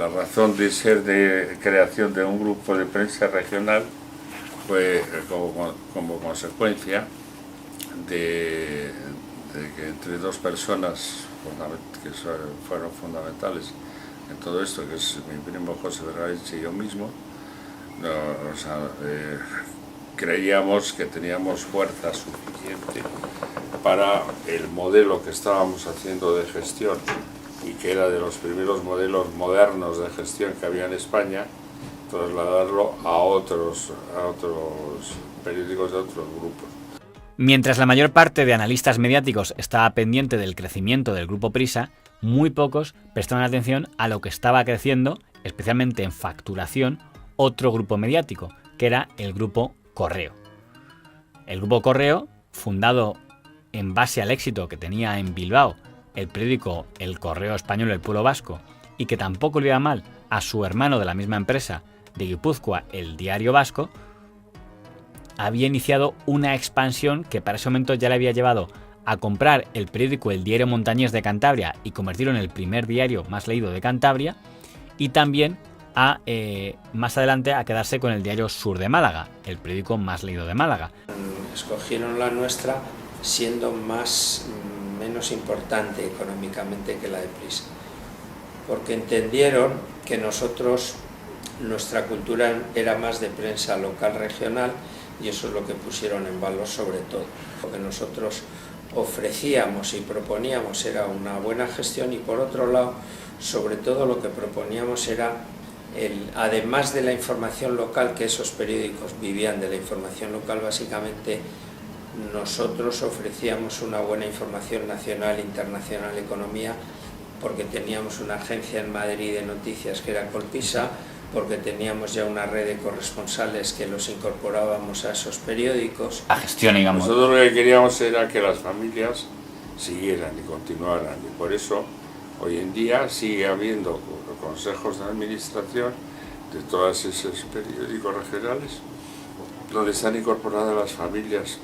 la razón de ser de creación de un grupo de prensa regional fue como consecuencia de que entre dos personas que fueron fundamentales en todo esto, que es mi primo José Vergaich y yo mismo, creíamos que teníamos fuerza suficiente para el modelo que estábamos haciendo de gestión y que era de los primeros modelos modernos de gestión que había en España, trasladarlo a otros periódicos de otros grupos. Mientras la mayor parte de analistas mediáticos estaba pendiente del crecimiento del grupo Prisa, muy pocos prestaban atención a lo que estaba creciendo, especialmente en facturación, otro grupo mediático, que era el grupo Correo. El grupo Correo, fundado en base al éxito que tenía en Bilbao el periódico El Correo Español El Pueblo Vasco, y que tampoco le iba mal a su hermano de la misma empresa de Guipúzcoa, El Diario Vasco, había iniciado una expansión que para ese momento ya le había llevado a comprar el periódico El Diario Montañés de Cantabria y convertirlo en el primer diario más leído de Cantabria, y también más adelante a quedarse con el Diario Sur de Málaga, el periódico más leído de Málaga. Escogieron la nuestra siendo menos importante económicamente que la de Prisa, porque entendieron que nuestra cultura era más de prensa local regional, y eso es lo que pusieron en valor sobre todo. Lo que nosotros ofrecíamos y proponíamos era una buena gestión, y por otro lado, sobre todo lo que proponíamos era, además de la información local, que esos periódicos vivían de la información local básicamente, nosotros ofrecíamos una buena información nacional, internacional, economía, porque teníamos una agencia en Madrid de noticias que era Colpisa, porque teníamos ya una red de corresponsales que los incorporábamos a esos periódicos. La gestión, digamos. Nosotros lo que queríamos era que las familias siguieran y continuaran, y por eso hoy en día sigue habiendo consejos de administración de todos esos periódicos regionales donde están incorporadas las familias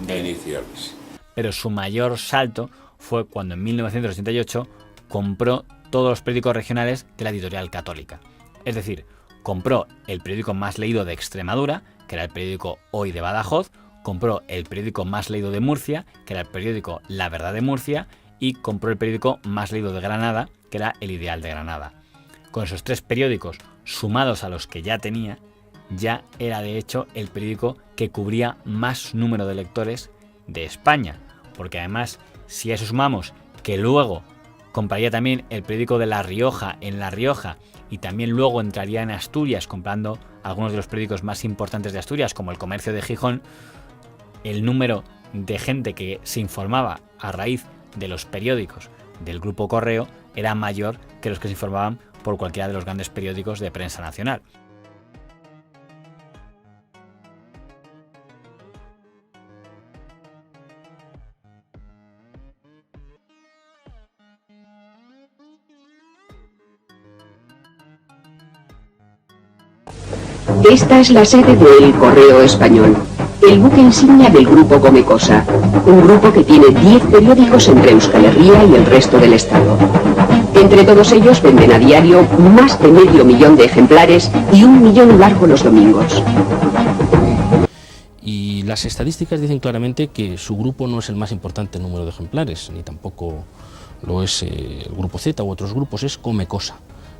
iniciales. Pero su mayor salto fue cuando en 1988 compró todos los periódicos regionales de la Editorial Católica. Es decir, compró el periódico más leído de Extremadura, que era el periódico Hoy de Badajoz, compró el periódico más leído de Murcia, que era el periódico La Verdad de Murcia, y compró el periódico más leído de Granada, que era El Ideal de Granada. Con esos tres periódicos, sumados a los que ya tenía, ya era de hecho el periódico que cubría más número de lectores de España, porque además, si a eso sumamos que luego compraría también el periódico de La Rioja en La Rioja, y también luego entraría en Asturias comprando algunos de los periódicos más importantes de Asturias, como El Comercio de Gijón, el número de gente que se informaba a raíz de los periódicos del Grupo Correo era mayor que los que se informaban por cualquiera de los grandes periódicos de prensa nacional. Esta es la sede del Correo Español, el buque insignia del Grupo Comecosa, un grupo que tiene 10 periódicos entre Euskal Herria y el resto del Estado. Entre todos ellos venden a diario más de 500.000 de ejemplares y 1 millón largo los domingos. Y las estadísticas dicen claramente que su grupo no es el más importante en número de ejemplares, ni tampoco lo es el Grupo Z u otros grupos, es Comecosa,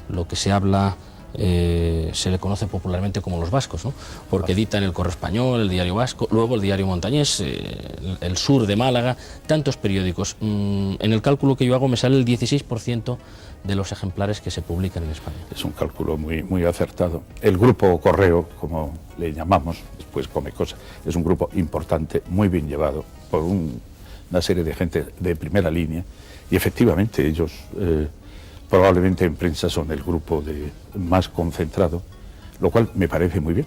lo que se habla... se le conoce popularmente como los vascos, ¿no? Porque editan el Correo Español, el Diario Vasco, luego el Diario Montañés, el Sur de Málaga, tantos periódicos. En el cálculo que yo hago me sale el 16% de los ejemplares que se publican en España. Es un cálculo muy acertado. El Grupo Correo, como le llamamos, pues Comecosa, es un grupo importante, muy bien llevado por una serie de gente de primera línea, y efectivamente ellos... probablemente en prensa son el grupo más concentrado, lo cual me parece muy bien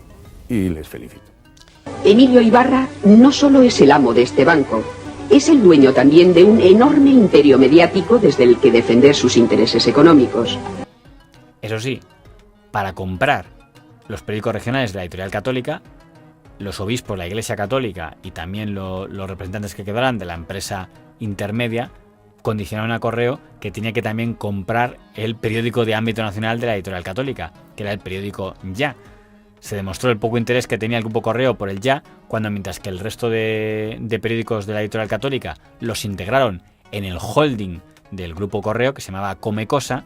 y les felicito. Emilio Ibarra no solo es el amo de este banco, es el dueño también de un enorme imperio mediático desde el que defender sus intereses económicos. Eso sí, para comprar los periódicos regionales de la Editorial Católica, los obispos, la Iglesia Católica y también los representantes que quedarán de la empresa intermedia condicionaron a Correo que tenía que también comprar el periódico de ámbito nacional de la editorial católica, que era el periódico Ya. Se demostró el poco interés que tenía el Grupo Correo por el Ya, cuando mientras que el resto de periódicos de la editorial católica los integraron en el holding del Grupo Correo, que se llamaba Comecosa,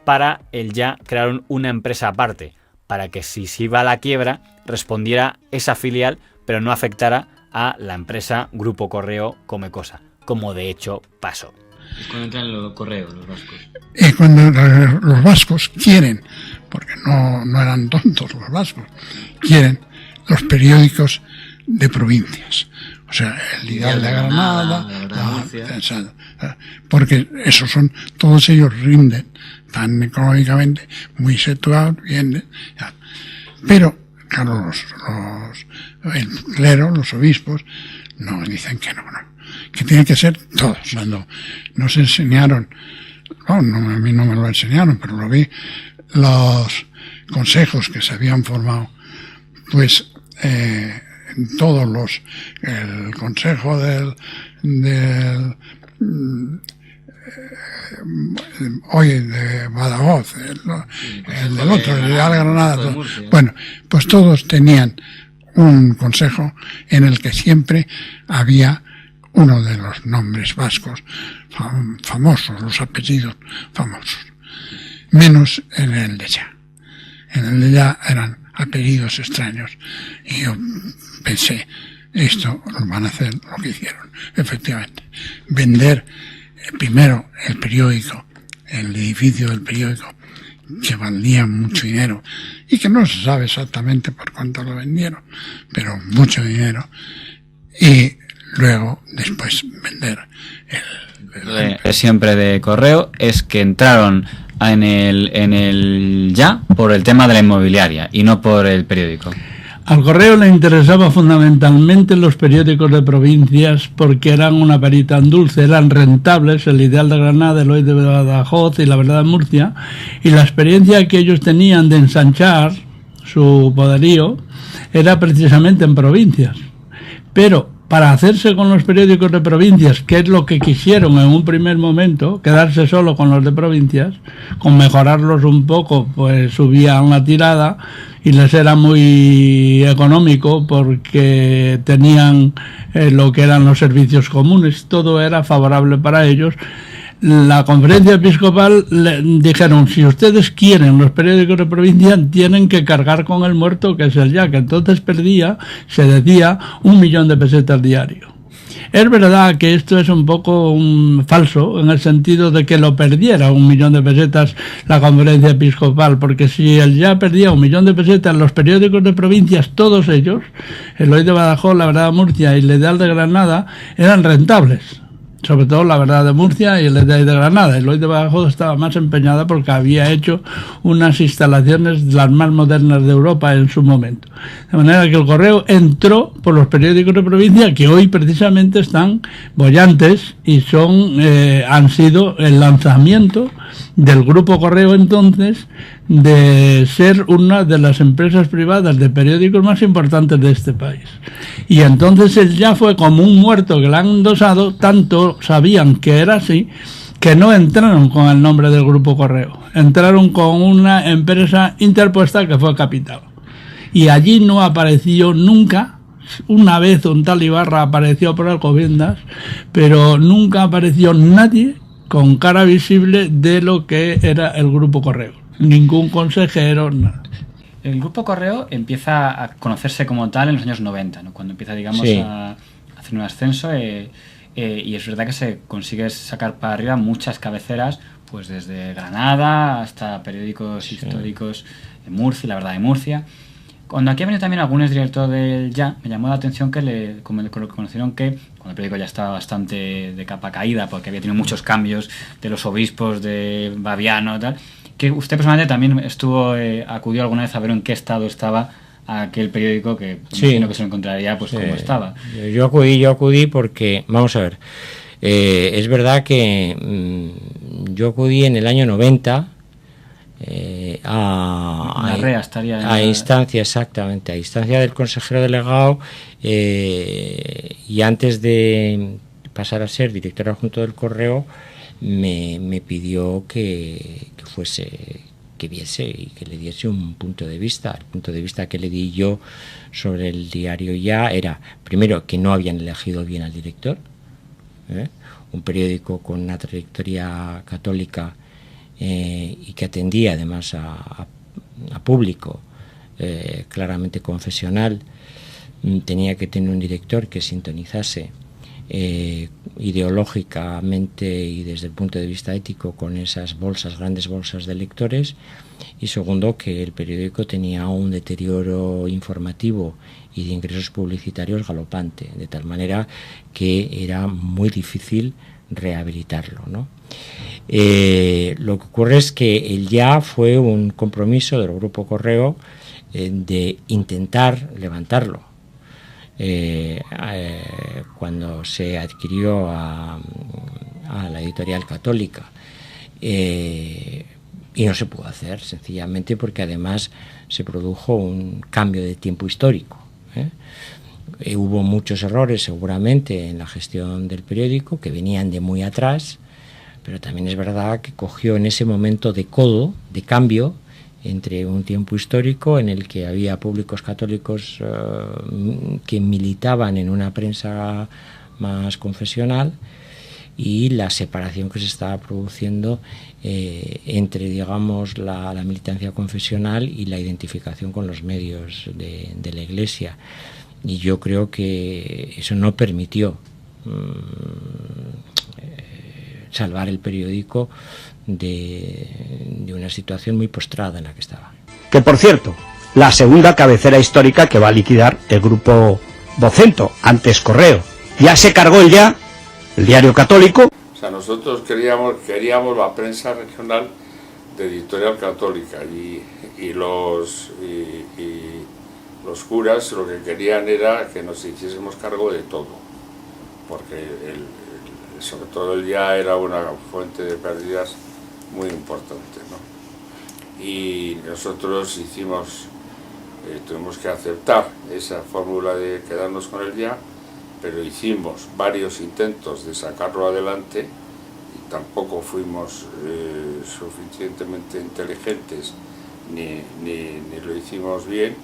para el Ya crearon una empresa aparte, para que si se iba a la quiebra respondiera esa filial, pero no afectara a la empresa Grupo Correo Comecosa, como de hecho pasó. ¿Cuándo entran los correos, los vascos? Cuando los vascos quieren, porque no eran tontos los vascos, quieren los periódicos de provincias. O sea, el Ideal de Granada, porque esos son, todos ellos rinden, están económicamente muy situados, bien, ya. Pero, claro, el clero, los obispos, no dicen que no, que tienen que ser todos. Cuando nos enseñaron, a mí no me lo enseñaron, pero lo vi, los consejos que se habían formado, pues, en todos el consejo del de Badajoz, el del otro, el de Granada, bueno, pues todos tenían un consejo en el que siempre había uno de los nombres vascos famosos, los apellidos famosos, menos en el de Ya. En el de Ya eran apellidos extraños y yo pensé, esto lo van a hacer lo que hicieron, efectivamente, vender primero el periódico, el edificio del periódico, que valía mucho dinero y que no se sabe exactamente por cuánto lo vendieron, pero mucho dinero, y luego después vender siempre de Correo es que entraron en el Ya por el tema de la inmobiliaria y no por el periódico. Al Correo le interesaba fundamentalmente los periódicos de provincias porque eran una perita en dulce, eran rentables, el Ideal de Granada, el Hoy de Badajoz y la Verdad de Murcia, y la experiencia que ellos tenían de ensanchar su poderío era precisamente en provincias. Pero para hacerse con los periódicos de provincias, que es lo que quisieron en un primer momento, quedarse solo con los de provincias, con mejorarlos un poco, pues subían la tirada y les era muy económico porque tenían lo que eran los servicios comunes, todo era favorable para ellos. La conferencia episcopal le dijeron, si ustedes quieren los periódicos de provincia, tienen que cargar con el muerto, que es el Ya, que entonces perdía, se decía, 1 millón de pesetas diario. Es verdad que esto es un poco falso, en el sentido de que lo perdiera 1 millón de pesetas la conferencia episcopal, porque si el Ya perdía 1 millón de pesetas, los periódicos de provincias, todos ellos, el Hoy de Badajoz, la Verdad de Murcia y el Ideal de Granada, eran rentables. Sobre todo la Verdad de Murcia y el de Granada. El Hoy de Badajoz estaba más empeñada porque había hecho unas instalaciones de las más modernas de Europa en su momento. De manera que el Correo entró por los periódicos de provincia que hoy precisamente están bollantes y han sido el lanzamiento del Grupo Correo entonces de ser una de las empresas privadas de periódicos más importantes de este país. Y entonces él Ya fue como un muerto que le han endosado, tanto sabían que era así, que no entraron con el nombre del Grupo Correo, entraron con una empresa interpuesta que fue Capital. Y allí no apareció nunca. Una vez un tal Ibarra apareció por Alcobendas, pero nunca apareció nadie con cara visible de lo que era el Grupo Correo. Ningún consejero, nada. El Grupo Correo empieza a conocerse como tal en los años 90, ¿no? Cuando empieza, digamos, a hacer un ascenso y es verdad que se consigue sacar para arriba muchas cabeceras, pues desde Granada hasta periódicos históricos de Murcia, la Verdad de Murcia. Cuando aquí ha venido también algunos directores del Ya, me llamó la atención que conocieron que cuando el periódico ya estaba bastante de capa caída, porque había tenido muchos cambios de los obispos, de Baviano y tal, que usted personalmente también acudió alguna vez a ver en qué estado estaba aquel periódico, que imagino que se lo encontraría pues como estaba. Yo acudí porque, vamos a ver, es verdad que yo acudí en el año 90 a instancia, exactamente, a instancia del consejero delegado, y antes de pasara a ser director adjunto del Correo, me pidió que viese y que le diese un punto de vista. El punto de vista que le di yo sobre el diario Ya era, primero, que no habían elegido bien al director, un periódico con una trayectoria católica y que atendía además a público claramente confesional, tenía que tener un director que sintonizase ideológicamente y desde el punto de vista ético con esas grandes bolsas de lectores, y segundo, que el periódico tenía un deterioro informativo y de ingresos publicitarios galopante, de tal manera que era muy difícil rehabilitarlo, ¿no? Lo que ocurre es que el Ya fue un compromiso del Grupo Correo de intentar levantarlo. Cuando se adquirió a la editorial católica, y no se pudo hacer, sencillamente porque además se produjo un cambio de tiempo histórico. Hubo muchos errores seguramente en la gestión del periódico que venían de muy atrás, pero también es verdad que cogió en ese momento de codo, de cambio, entre un tiempo histórico en el que había públicos católicos que militaban en una prensa más confesional, y la separación que se estaba produciendo entre, digamos, la militancia confesional y la identificación con los medios de la Iglesia. Y yo creo que eso no permitió salvar el periódico de una situación muy postrada en la que estaba. Que, por cierto, la segunda cabecera histórica que va a liquidar el grupo Vocento, antes Correo. Ya se cargó el diario católico. O sea, nosotros queríamos la prensa regional de editorial católica, y los curas lo que querían era que nos hiciésemos cargo de todo, porque sobre todo el Ya era una fuente de pérdidas muy importante, ¿no? Y nosotros tuvimos que aceptar esa fórmula de quedarnos con el Ya, pero hicimos varios intentos de sacarlo adelante y tampoco fuimos suficientemente inteligentes ni lo hicimos bien,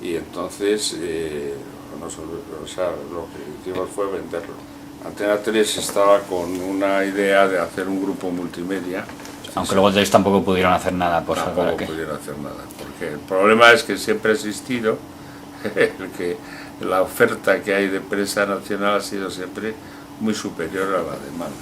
y entonces lo que hicimos fue venderlo. Antena 3 estaba con una idea de hacer un grupo multimedia. Aunque luego ellos tampoco pudieron hacer nada. Tampoco pudieron hacer nada, porque el problema es que siempre ha existido que la oferta que hay de prensa nacional ha sido siempre muy superior a la demanda.